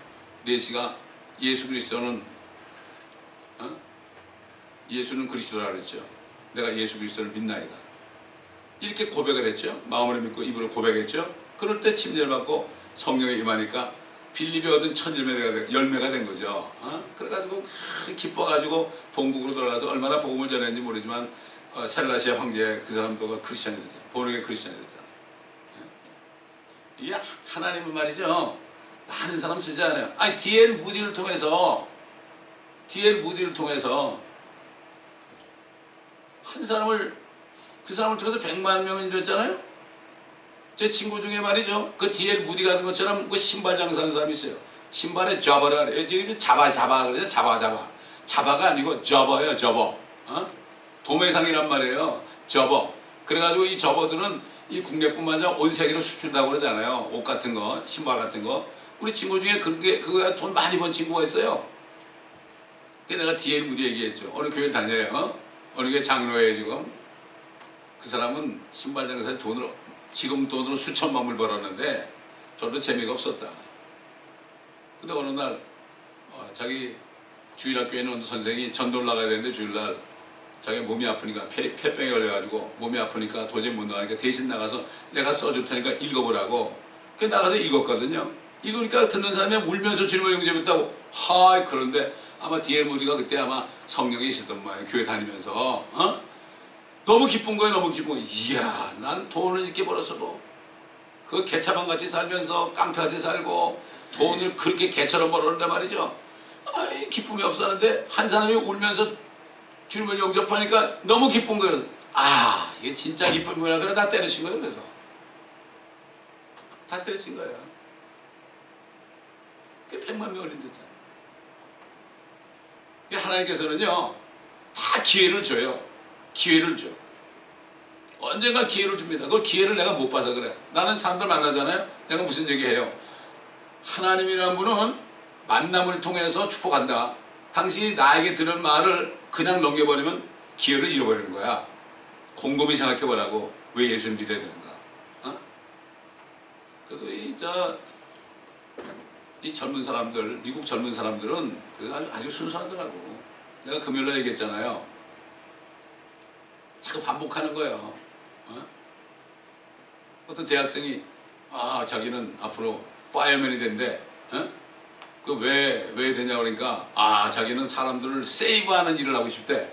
내시가 예수 그리스도는 예수는 그리스도라 그랬죠. 내가 예수 그리스도를 믿나이다. 이렇게 고백을 했죠. 마음으로 믿고 입으로 고백했죠. 그럴 때 침례를 받고 성령에 임하니까 빌립이 얻은 첫 열매가 된 거죠. 그래가지고 기뻐가지고 본국으로 돌아가서 얼마나 복음을 전했는지 모르지만 셀라시아 황제 그 사람도 크리스찬이 되죠. 본국의 크리스찬이 되잖아요. 이게 하나님은 말이죠. 많은 사람 쓰지 않아요. D.L. 무디를 통해서 한 사람을, 그 사람을 통해서 100만 명이 됐잖아요. 제 친구 중에 말이죠. 그 D.L. 무디 같은 것처럼 그 신발 장사하는 사람이 있어요. 신발에 접어라 그래요. 지금 잡아 그래요. 잡아가 아니고 접어요. 접어. 도매상이란 말이에요. 접어. 그래가지고 이 접어들은 이 국내뿐만 아니라 온 세계로 수출한다고 그러잖아요. 옷 같은 거, 신발 같은 거. 우리 친구 중에 그거야 돈 많이 번 친구가 있어요. 그 내가 뒤에 우리 얘기했죠. 어느 교회 다녀요. 어느 교회 장로예요 지금. 그 사람은 신발장에서 지금 돈으로 수천만 불 벌었는데 저도 재미가 없었다. 근데 어느 날 자기 주일학교에 있는 선생이 전도를 나가야 되는데 주일날 자기 몸이 아프니까 폐병에 걸려가지고 몸이 아프니까 도저히 못 나가니까 대신 나가서 내가 써줄 테니까 읽어보라고. 그 나가서 읽었거든요. 읽으니까 듣는 사람이 울면서 주님을 영접했다고. 하이 그런데 아마 디엘 무디가 그때 아마 성령이 있었던 모양이에요. 교회 다니면서 너무 기쁜 거예요. 너무 기쁜 거예요. 이야 난 돈을 이렇게 벌어서도 그 개차반 같이 살면서 깡패같이 살고 돈을 그렇게 개처럼 벌었는데 말이죠. 아이 기쁨이 없었는데 한 사람이 울면서 주님을 영접하니까 너무 기쁜 거예요. 아 이게 진짜 기쁨이구나. 그래 다 때려친 거예요. 그래서 다 때려친 거예요. 그게 100만 명을 힘들잖아요. 하나님께서는요 다 기회를 줘요. 기회를 줘. 언젠가 기회를 줍니다. 그 기회를 내가 못 봐서 그래. 나는 사람들 만나잖아요. 내가 무슨 얘기해요. 하나님이라는 분은 만남을 통해서 축복한다. 당신이 나에게 들은 말을 그냥 넘겨버리면 기회를 잃어버리는 거야. 곰곰이 생각해보라고. 왜 예수를 믿어야 되는가. 그래도 이 젊은 사람들, 미국 젊은 사람들은 아주 순수하더라고. 내가 금요일날 얘기했잖아요. 자꾸 반복하는 거예요. 어떤 대학생이 자기는 앞으로 파이어맨이 된대. 그 왜 되냐 그러니까 자기는 사람들을 세이브하는 일을 하고 싶대.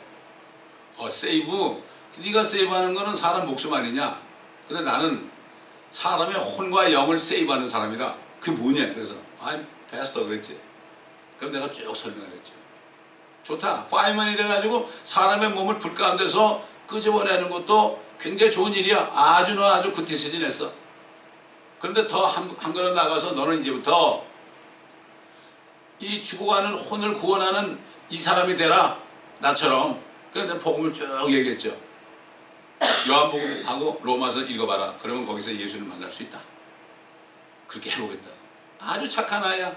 세이브. 네가 세이브하는 거는 사람 목숨 아니냐. 근데 나는 사람의 혼과 영을 세이브하는 사람이다. 그게 뭐냐. 그래서 I'm pastor 그랬지. 그럼 내가 쭉 설명을 했죠. 좋다. 파이어맨이 돼가지고 사람의 몸을 불 가운데서 끄집어내는 것도 굉장히 좋은 일이야. 아주 굿 디시전 했어. 그런데 더 한 걸음 나가서 너는 이제부터 이 죽어가는 혼을 구원하는 이 사람이 되라. 나처럼. 그래서 내가 복음을 쭉 얘기했죠. 요한복음하고 로마서 읽어봐라. 그러면 거기서 예수를 만날 수 있다. 그렇게 해보겠다. 아주 착한 아이야.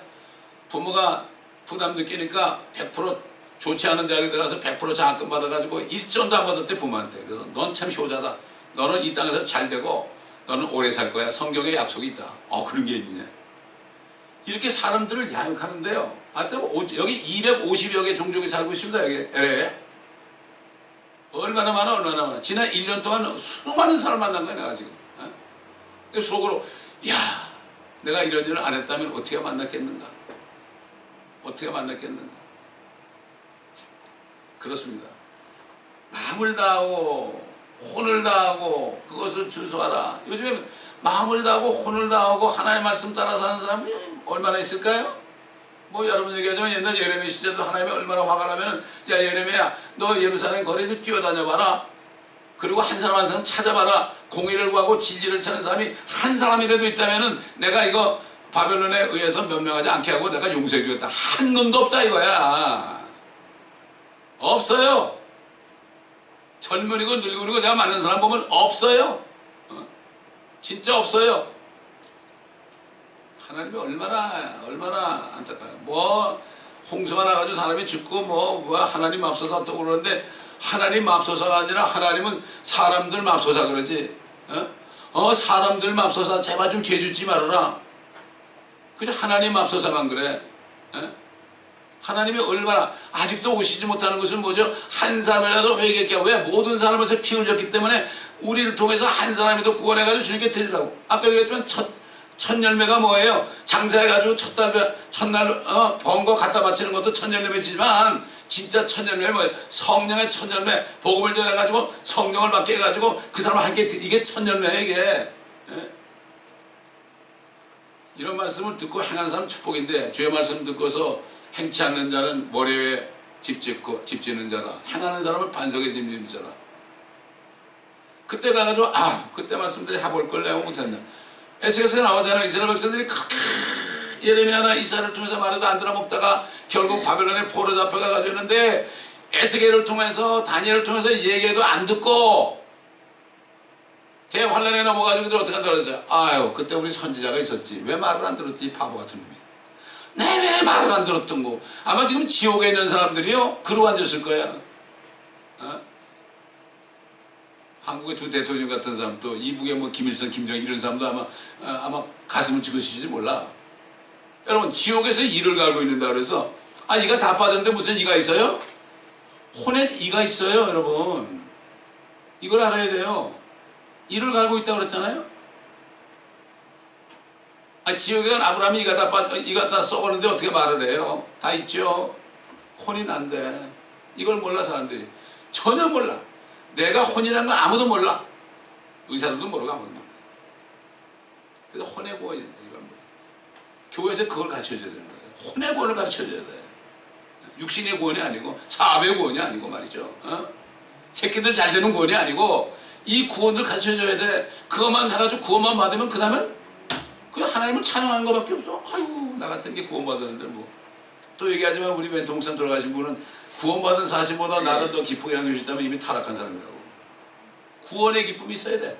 부모가 부담 느끼니까 100% 좋지 않은 대학에 들어가서 100% 장학금 받아가지고 1점도 안 받았대 부모한테. 그래서 넌 참 효자다. 너는 이 땅에서 잘 되고 너는 오래 살 거야. 성경에 약속이 있다. 그런 게 있냐. 이렇게 사람들을 양육하는데요. 여기 250여 개 종족이 살고 있습니다. 여기 LA에. 얼마나 많아. 지난 1년 동안 수많은 사람을 만난 거야 내가 지금. 속으로 내가 이런 일을 안 했다면 어떻게 만났겠는가. 그렇습니다. 마음을 다하고 혼을 다하고 그것을 준수하라. 요즘에 마음을 다하고 혼을 다하고 하나님의 말씀 따라 사는 사람이 얼마나 있을까요? 여러분 얘기하자면 옛날 예레미야 시절도 하나님이 얼마나 화가 나면은 야 예레미야 너 예루살렘 거리를 뛰어다녀봐라. 그리고 한 사람 한 사람 찾아봐라. 공의를 구하고 진리를 찾는 사람이 한 사람이라도 있다면은 내가 이거 바벨론에 의해서 멸망하지 않게 하고 내가 용서해 주겠다. 한 놈도 없다 이거야. 없어요. 젊은이고 늙은이고 제가 만난 사람 보면 없어요. 진짜 없어요. 하나님이 얼마나 안타까워요. 홍수가 나가지고 사람이 죽고 하나님 맙소사 또 그러는데 하나님 맙소사가 아니라 하나님은 사람들 맙소사 그러지. 사람들 맙소사 제발 좀 죄 짓지 말아라. 그저 하나님 맙소사만 그래. 하나님이 얼마나 아직도 오시지 못하는 것은 뭐죠? 한 사람이라도 회개케. 왜? 모든 사람에서 피 흘렸기 때문에 우리를 통해서 한 사람이라도 구원해가지고 주님께 드리라고. 아까 얘기했지만 첫 열매가 뭐예요? 장사해가지고 첫날 번 거 갖다 바치는 것도 첫 열매지만 진짜 첫 열매는 뭐예요? 성령의 첫 열매. 복음을 전해가지고 성령을 받게 해가지고 그 사람을 함께 이게 첫 열매예요 이게. 이런 말씀을 듣고 행하는 사람은 축복인데 주의 말씀 듣고서 행치 않는 자는 모래에 집 짓는 자다. 행하는 사람은 반석에 집 짓는 자다. 그때 가가지고 그때 말씀들이 해볼 걸 내가 못했네. 에스겔서에 나오잖아요. 이스라엘 백성들이 예레미야나 이사야를 통해서 말해도 안 들어먹다가 결국 바벨론에 포로 잡혀가 가지고 있는데 에스겔을 통해서 다니엘을 통해서 얘기해도 안 듣고 대환란에 넘어가지고 어떻게 한다고 그랬어요? 아유 그때 우리 선지자가 있었지 왜 말을 안 들었지 바보 같은 놈이. 내 왜 말을 안 들었던 거. 아마 지금 지옥에 있는 사람들이요 그러고 앉았을 거야. 어? 한국의 두 대통령 같은 사람도 이북의 뭐 김일성, 김정일 이런 사람도 아마 가슴을 찍으시지 몰라. 여러분 지옥에서 이를 갈고 있는다 그래서 아 이가 다 빠졌는데 무슨 이가 있어요? 혼에 이가 있어요 여러분. 이걸 알아야 돼요. 이를 갈고 있다고 그랬잖아요. 아 지옥에 간 아브라함이 이가 다 썩었는데 어떻게 말을 해요? 다 있죠. 혼이 난데 이걸 몰라 사람들이. 전혀 몰라. 내가 혼이라는 건 아무도 몰라. 의사들도 모르고 아무도 몰라. 그래서 혼의 구원이 이걸 몰라. 교회에서 그걸 가르쳐줘야 되는 거예요. 혼의 구원을 가르쳐줘야 돼. 육신의 구원이 아니고 사업의 구원이 아니고 말이죠. 어? 새끼들 잘 되는 구원이 아니고 이 구원을 가르쳐줘야 돼. 그것만 해가지고 구원만 받으면 그 다음엔 그 하나님을 찬양하는 것밖에 없어. 아유 나 같은 게 구원받았는데 뭐. 또 얘기하지만 우리 왼통선 돌아가신 분은 구원받은 사실보다 나를 더 기쁘게 남겨주셨다면 이미 타락한 사람이라고. 구원의 기쁨이 있어야 돼.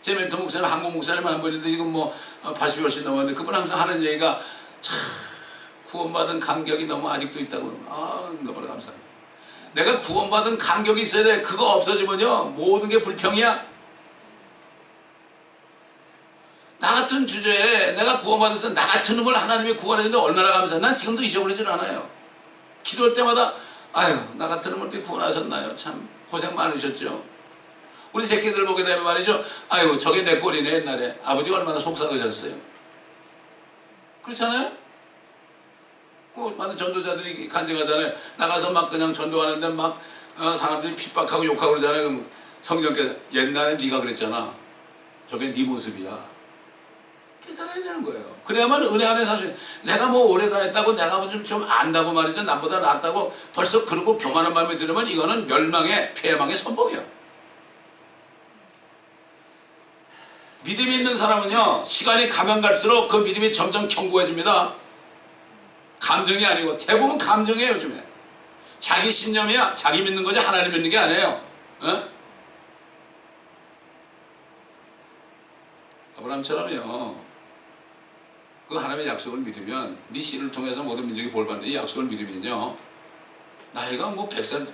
제 멘토 목사님 한국 목사님 한 분인데 지금 뭐 80이 훨씬 넘었는데 그분 항상 하는 얘기가 참 구원받은 감격이 너무 아직도 있다고. 아 너무나 감사합니다. 내가 구원받은 감격이 있어야 돼. 그거 없어지면요 모든 게 불평이야. 나 같은 주제에 내가 구원받아서 나 같은 놈을 하나님이 구원했는데 얼마나 감사해. 난 지금도 잊어버리질 않아요. 기도할 때마다 아유 나 같은 놈을 어떻게 구원하셨나요. 참 고생 많으셨죠. 우리 새끼들 보게 되면 말이죠. 아유 저게 내 꼴이네. 옛날에 아버지가 얼마나 속삭으셨어요. 그렇잖아요. 많은 전도자들이 간증하잖아요. 나가서 막 그냥 전도하는데 막 사람들이 핍박하고 욕하고 그러잖아요. 그럼 성경께서 옛날에 네가 그랬잖아. 저게 네 모습이야. 깨달아야 되는 거예요. 그래야만 은혜 안에 사실 내가 뭐 오래 다녔다고 내가 뭐 좀 안다고 말이죠. 남보다 낫다고 벌써 그러고 교만한 마음이 들으면 이거는 멸망의 패망의 선봉이야. 믿음이 있는 사람은요 시간이 가면 갈수록 그 믿음이 점점 견고해집니다. 감정이 아니고 대부분 감정이에요. 요즘에 자기 신념이야. 자기 믿는 거지 하나님 믿는 게 아니에요. 어? 아브라함처럼요 그 하나님의 약속을 믿으면 네 씨를 통해서 모든 민족이 볼받는 이 약속을 믿으면요 나이가 뭐 100살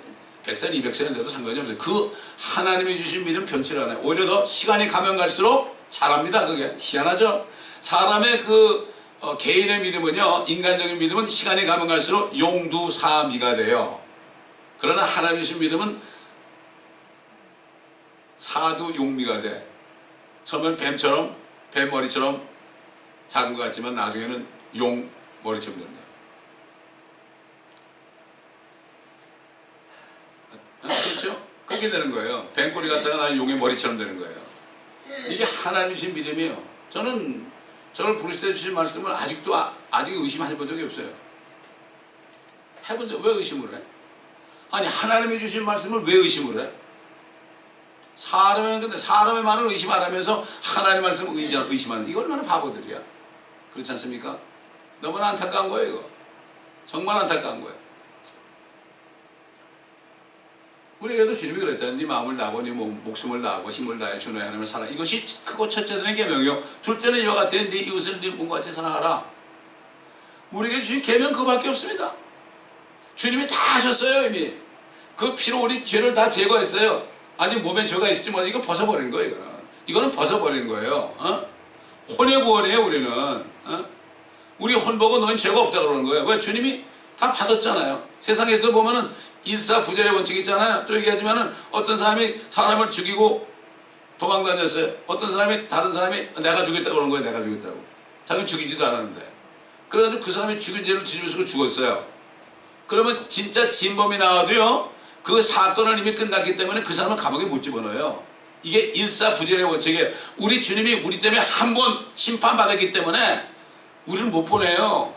200살이 돼도 상관이 없어요. 그 하나님이 주신 믿음 변치 않아요. 오히려 더 시간이 가면 갈수록 잘합니다. 그게 희한하죠. 사람의 개인의 믿음은요 인간적인 믿음은 시간이 가면 갈수록 용두사미가 돼요. 그러나 하나님이 주신 믿음은 사두용미가 돼. 처음엔 뱀처럼 뱀머리처럼 작은 것 같지만 나중에는 용 머리처럼 된다. 그렇죠? 그렇게 되는 거예요. 뱀꼬리 같다가 나는 용의 머리처럼 되는 거예요. 이게 하나님 주신 믿음이에요. 저는 저를 부르실 때 주신 말씀을 아직도 아직 의심해본 적이 없어요. 왜 의심을 해? 아니 하나님이 주신 말씀을 왜 의심을 해? 근데 사람의 말을 의심 안 하면서 하나님의 말씀을 의심하는 이거 얼마나 바보들이야. 그렇지 않습니까? 너무나 안타까운 거예요 이거. 정말 안타까운 거예요. 우리에게도 주님이 그랬잖아요. 네 마음을 다하고 네 목숨을 다하고 힘을 다해 주 너의 하나님을 사랑하라. 이것이 크고 첫째는 계명이요 둘째는 이와 같으니 네 이웃을 네 몸과 같이 사랑하라. 우리에게 주신 계명 그거밖에 없습니다. 주님이 다 하셨어요. 이미 그 피로 우리 죄를 다 제거했어요. 아직 몸에 죄가 있을지 모르는데 이거 벗어버리는 거예요. 이거는 벗어버리는 거예요. 혼의 구원이에요. 우리는 우리 혼 보고 너는 죄가 없다고 그러는 거예요. 왜? 주님이 다 받았잖아요. 세상에서 보면은 일사부재의 원칙이 있잖아요. 또 얘기하지만은 어떤 사람이 사람을 죽이고 도망다녔어요. 어떤 사람이 다른 사람이 내가 죽였다고 그러는 거예요. 내가 죽였다고. 자기는 죽이지도 않았는데. 그래가지고 그 사람이 죽인 죄를 지으면서 죽었어요. 그러면 진짜 진범이 나와도요. 그 사건은 이미 끝났기 때문에 그 사람은 감옥에 못 집어넣어요. 이게 일사부재의 원칙이에요. 우리 주님이 우리 때문에 한 번 심판받았기 때문에 우리를 못 보내요.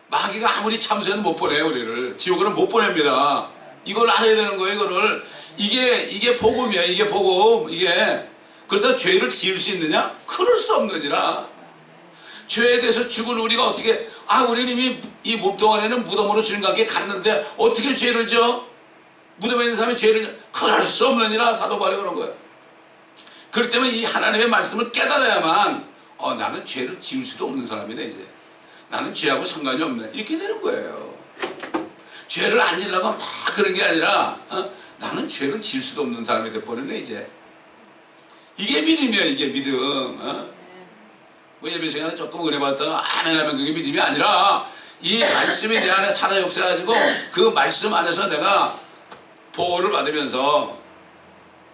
마귀가 아무리 참수해도 못 보내요. 우리를 지옥으로 못 보냅니다. 이걸 알아야 되는 거예요. 이거를 이게 복음이야. 이게 복음. 이게 그렇다고 죄를 지을 수 있느냐? 그럴 수 없느니라. 죄에 대해서 죽은 우리가 어떻게, 우리는 이미 이 몸뚱아리는 무덤으로 주님과 함께 갔는데 어떻게 죄를 져? 무덤에 있는 사람이 죄를 그걸 할 수 없느니라 사도 바울이 그런 거예요. 그렇기 때문에 이 하나님의 말씀을 깨달아야만 나는 죄를 지을 수도 없는 사람이네. 이제 나는 죄하고 상관이 없네, 이렇게 되는 거예요. 죄를 안 지려고 막 그런 게 아니라 나는 죄를 지을 수도 없는 사람이 돼버리네. 이제 이게 믿음이야. 이게 믿음. 뭐 예배 시간에 조금 은혜 받다가 아멘 하면 그게 믿음이 아니라 이 말씀이 내 안에 살아 역사가지고 그 말씀 안에서 내가 보호를 받으면서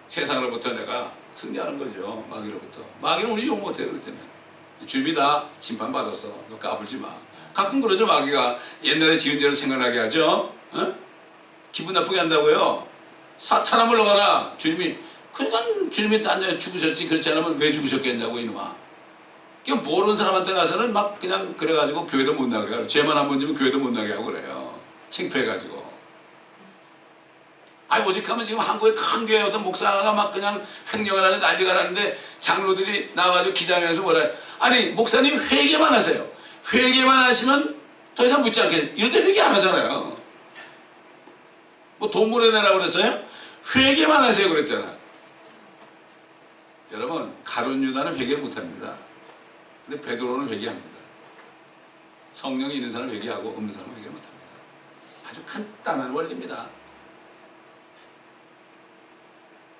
세상으로부터 내가 승리하는 거죠. 마귀로부터. 마귀는 우리 용 못해요. 그렇기 때문에 주님이 다 심판받았어, 너 까불지 마. 가끔 그러죠. 마귀가 옛날에 지은 죄를 생각나게 하죠. 기분 나쁘게 한다고요. 사탄아 물러가라. 주님이, 그러니까 주님이 딴 데 죽으셨지, 그렇지 않으면 왜 죽으셨겠냐고 이놈아. 그냥 모르는 사람한테 가서는 막 그냥 그래가지고 교회도 못 나게 하고, 죄만 한 번 지면 교회도 못 나게 하고 그래요. 창피해가지고. 오직하면 지금 한국의 큰 교회 어떤 목사가 막 그냥 횡령을 하는 난리가 나는데 장로들이 나와가지고 기자회견에서 뭐라 해. 아니 목사님 회개만 하세요. 회개만 하시면 더 이상 묻지 않게. 이럴 때 회개 안 하잖아요. 뭐 돈 보내내라고 그랬어요? 회개만 하세요 그랬잖아. 여러분, 가룟 유다는 회개를 못합니다. 근데 베드로는 회개합니다. 성령이 있는 사람은 회개하고 없는 사람은 회개 못합니다. 아주 간단한 원리입니다.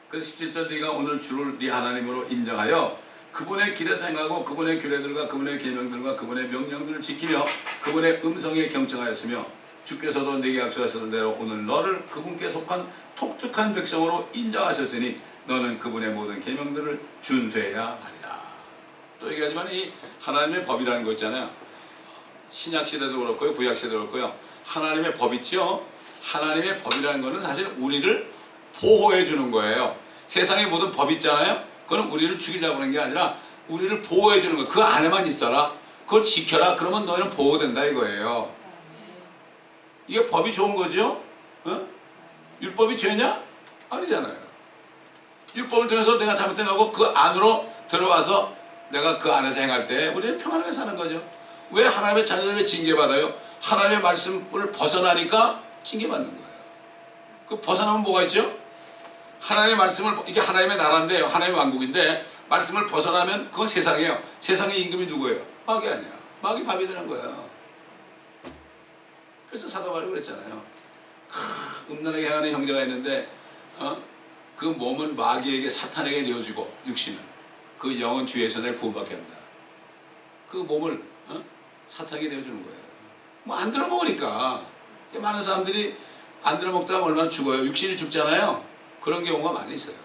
그래서 17절, 네가 오늘 주를 네 하나님으로 인정하여 그분의 길에 행하고 그분의 규례들과 그분의 계명들과 그분의 명령들을 지키며 그분의 음성에 경청하였으며 주께서도 네게 약속하셨던 대로 오늘 너를 그분께 속한 독특한 백성으로 인정하셨으니 너는 그분의 모든 계명들을 준수해야 하리라. 또 얘기하지만 이 하나님의 법이라는 거 있잖아요. 신약시대도 그렇고요, 구약시대도 그렇고요. 하나님의 법 있죠. 하나님의 법이라는 거는 사실 우리를 보호해 주는 거예요. 세상의 모든 법 있잖아요. 그건 우리를 죽이려고 하는 게 아니라 우리를 보호해 주는 거예요. 그 안에만 있어라, 그걸 지켜라, 그러면 너희는 보호된다 이거예요. 이게 법이 좋은 거죠? 율법이 죄냐? 아니잖아요. 율법을 통해서 내가 잘못된 거고 그 안으로 들어와서 내가 그 안에서 행할 때 우리는 평안하게 사는 거죠. 왜 하나님의 자녀들이 징계받아요? 하나님의 말씀을 벗어나니까 징계받는 거예요. 그 벗어나면 뭐가 있죠? 하나님의 말씀을, 이게 하나님의 나라인데요, 하나님의 왕국인데 말씀을 벗어나면 그건 세상이에요. 세상의 임금이 누구예요? 마귀 아니야. 마귀 밥이 되는 거예요. 그래서 사도 바울이 그랬잖아요. 음란하게 행하는 형제가 있는데 그 몸은 마귀에게, 사탄에게 내어주고 육신은, 그 영은 주의 손에 구원받게 한다. 그 몸을 사탄에게 내어주는 거예요. 뭐 안 들어먹으니까. 많은 사람들이 안 들어먹다가 얼마나 죽어요. 육신이 죽잖아요. 그런 경우가 많이 있어요.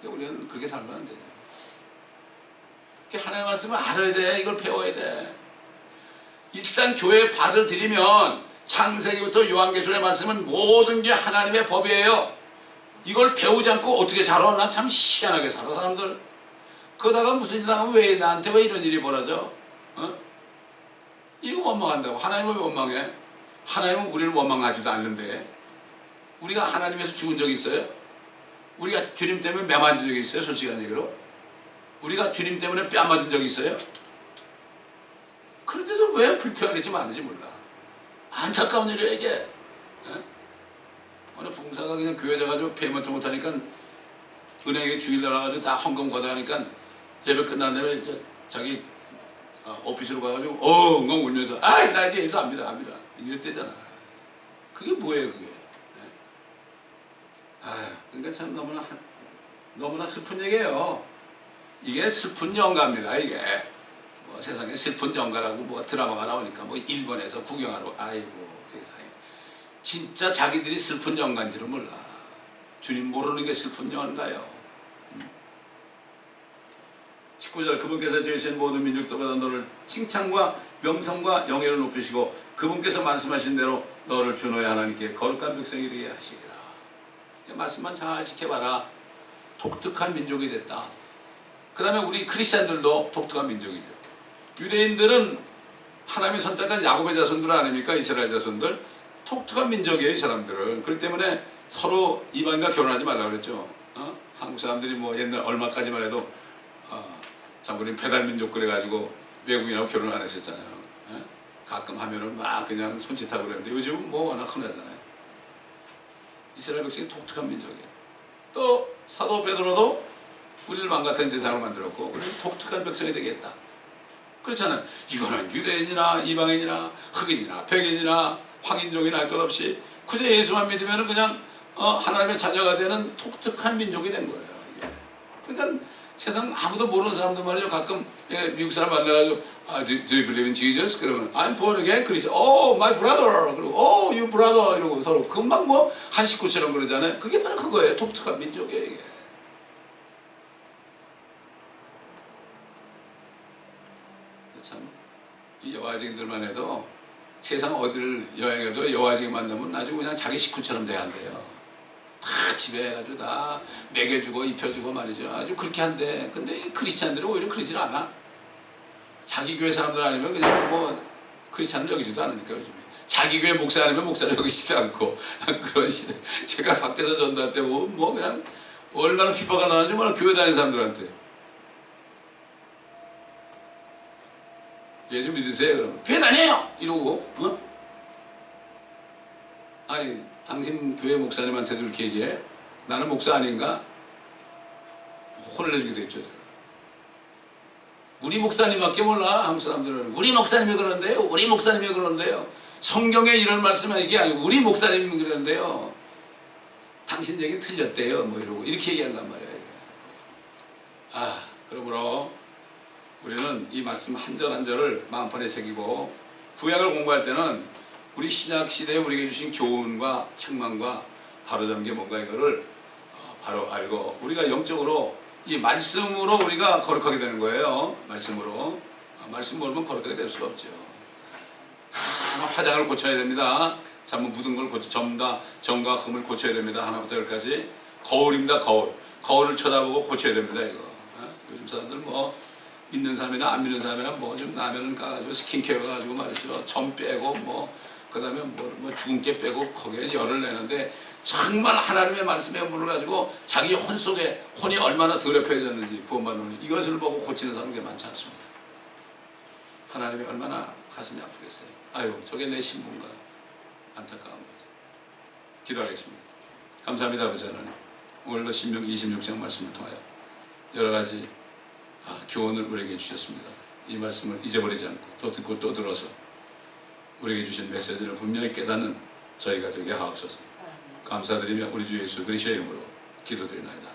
우리는 그렇게 살면 안 되죠. 하나님의 말씀을 알아야 돼. 이걸 배워야 돼. 일단 교회에 발을 들이면 창세기부터 요한계시록의 말씀은 모든 게 하나님의 법이에요. 이걸 배우지 않고 어떻게 살아? 난 참 희한하게 살아, 사람들. 그러다가 무슨 일 나가면 왜 나한테 왜 이런 일이 벌어져? 이거 원망한다고. 하나님을 왜 원망해? 하나님은 우리를 원망하지도 않는데. 우리가 하나님에서 죽은 적이 있어요? 우리가 주님 때문에 매 맞은 적이 있어요? 솔직한 얘기로. 우리가 주님 때문에 뺨 맞은 적이 있어요? 그런데도 왜 불평하지 많은지 몰라. 안타까운 일이야 이게. 어느 봉사가 그냥 교회 가가지고 페이먼트 못하니까 은행에 주일날 와가지고 다 헌금 걷어가니까 예배 끝난 다음에 이제 자기 오피스로 가가지고 엉엉 울면서 나 이제 예수 안 믿어 이랬대잖아. 그게 뭐예요 그게. 그러니까 참 너무나 슬픈 얘기예요. 이게 슬픈 영가입니다. 이게 뭐 세상에 슬픈 영가라고 뭐 드라마가 나오니까 뭐 일본에서 구경하러, 아이고 세상에. 진짜 자기들이 슬픈 영가인지를 몰라. 주님 모르는 게 슬픈 영가인가요? 19절, 그분께서 지으신 모든 민족들보다 너를 칭찬과 명성과 영예를 높이시고 그분께서 말씀하신 대로 너를 주 너의 하나님께 거룩한 백성이 되게 하시리라. 말씀만 잘 지켜봐라. 독특한 민족이 됐다. 그 다음에 우리 크리스찬들도 독특한 민족이죠. 유대인들은 하나님이 선택한 야곱의 자손들 아닙니까? 이스라엘 자손들. 독특한 민족이에요, 이 사람들은. 그렇기 때문에 서로 이방인과 결혼하지 말라고 그랬죠. 한국 사람들이 뭐 옛날 얼마까지만 해도 장군님 배달민족 그래가지고 외국인하고 결혼 안 했었잖아요. 예? 가끔 하면은 막 그냥 손짓하고 그랬는데 요즘은 뭐 워낙 흔하잖아요. 이스라엘 백성이 독특한 민족이에요. 또 사도 베드로도 우리를 왕 같은 제사장을 만들었고 우리는 독특한 백성이 되겠다. 그렇잖아요. 이거는 유대인이나 이방인이나 흑인이나 백인이나 황인종이나 할 것 없이 그저 예수만 믿으면 그냥 하나님의 자녀가 되는 독특한 민족이 된 거예요. 예. 그러니까 세상 아무도 모르는 사람들 말이죠. 가끔 미국 사람 만나가지고 do you believe in Jesus? 그러면 I'm born again. 그리스 Oh my brother. 그리고 Oh you brother 이러고 서로 금방 뭐 한 식구처럼 그러잖아요. 그게 바로 그거예요. 독특한 민족이에요. 이게. 참 이 여화쟁이들만 해도 세상 어디를 여행해도 여화쟁이 만나면 아주 그냥 자기 식구처럼 돼야 한대요. 다 집에 해가지고 다 먹여주고 입혀주고 말이죠. 아주 그렇게 한대. 근데 이 크리스찬들은 오히려 그러질 않아. 자기 교회 사람들 아니면 그냥 뭐 크리스찬을 여기지도 않으니까 요즘에. 자기 교회 목사 아니면 목사를 여기지도 않고 그런 시대. 제가 밖에서 전도할 때 뭐 그냥 얼마나 핍박가 나는지 몰라. 교회 다니는 사람들한테. 예수 믿으세요? 그러면 교회 다녀요! 이러고 아니 당신 교회 목사님한테도 이렇게 얘기해? 나는 목사 아닌가? 혼을 내주게 됐죠. 제가. 우리 목사님밖에 몰라. 한국 사람들은 우리 목사님이 그러는데요. 우리 목사님이 그러는데요. 성경에 이런 말씀은 이게 아니고 우리 목사님이 그러는데요. 당신 얘기 틀렸대요. 뭐 이러고 이렇게 얘기한단 말이에요. 그러므로 우리는 이 말씀 한 절 한 절을 마음판에 새기고 구약을 공부할 때는 우리 신약 시대에 우리에게 주신 교훈과 책망과 바로잡는 게 뭔가 이거를 바로 알고 우리가 영적으로 이 말씀으로 우리가 거룩하게 되는 거예요. 말씀으로. 말씀 모르면 거룩하게 될 수가 없죠. 하나 화장을 고쳐야 됩니다. 잘못 묻은 걸 점과 흠을 고쳐야 됩니다. 하나부터 열까지. 거울입니다. 거울을 쳐다보고 고쳐야 됩니다. 이거. 요즘 사람들 뭐 믿는 사람이나 안 믿는 사람이나 뭐 좀 라면을 가가지고 스킨케어 가지고 말이죠. 점 빼고 그 다음에 뭐 주근깨 빼고 거기에 열을 내는데 정말 하나님의 말씀의 문을 가지고 자기 혼 속에 혼이 얼마나 더럽혀졌는지 구원받는 이것을 보고 고치는 사람이 많지 않습니다. 하나님이 얼마나 가슴이 아프겠어요. 아유 저게 내 신분가 안타까운 거죠. 기도하겠습니다. 감사합니다 아버지 하나님. 오늘도 신명기 26장 말씀을 통하여 여러 가지 교훈을 우리에게 주셨습니다. 이 말씀을 잊어버리지 않고 또 듣고 또 들어서 우리에게 주신 메시지를 분명히 깨닫는 저희가 되게 하옵소서. 감사드리며 우리 주 예수 그리스도의 이름으로 기도드리나이다.